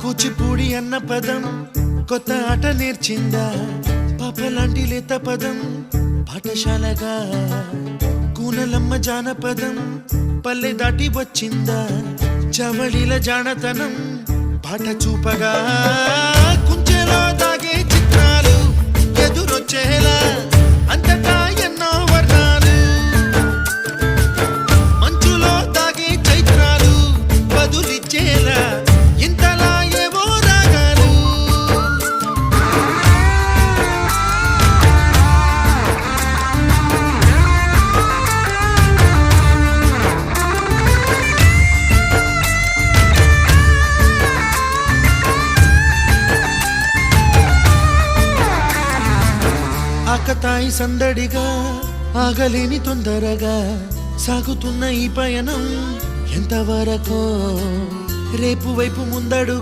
కూచిపూడి అన్న పదం కొత్త ఆట నేర్చిందా పాపలాంటి లేత పదం పాఠశాలగా కూనలమ్మ జానపదం పల్లె దాటి వచ్చిందా చవళిల జానతనం పాట చూపగా కుంచెలో దాగే చిత్రాలు ఎదురొచ్చేలా అంతటా ఎన్నో వర్ణాలు మంచులో దాగే చైత్రాలు బదులిచ్చేలా ఇంతలా ఏవో రాగాలు ఆకతాయి సందడిగా ఆగలేని తొందరగా సాగుతున్న ఈ పయనం ఎంతవరకో రేపు వైపు ముందడుగు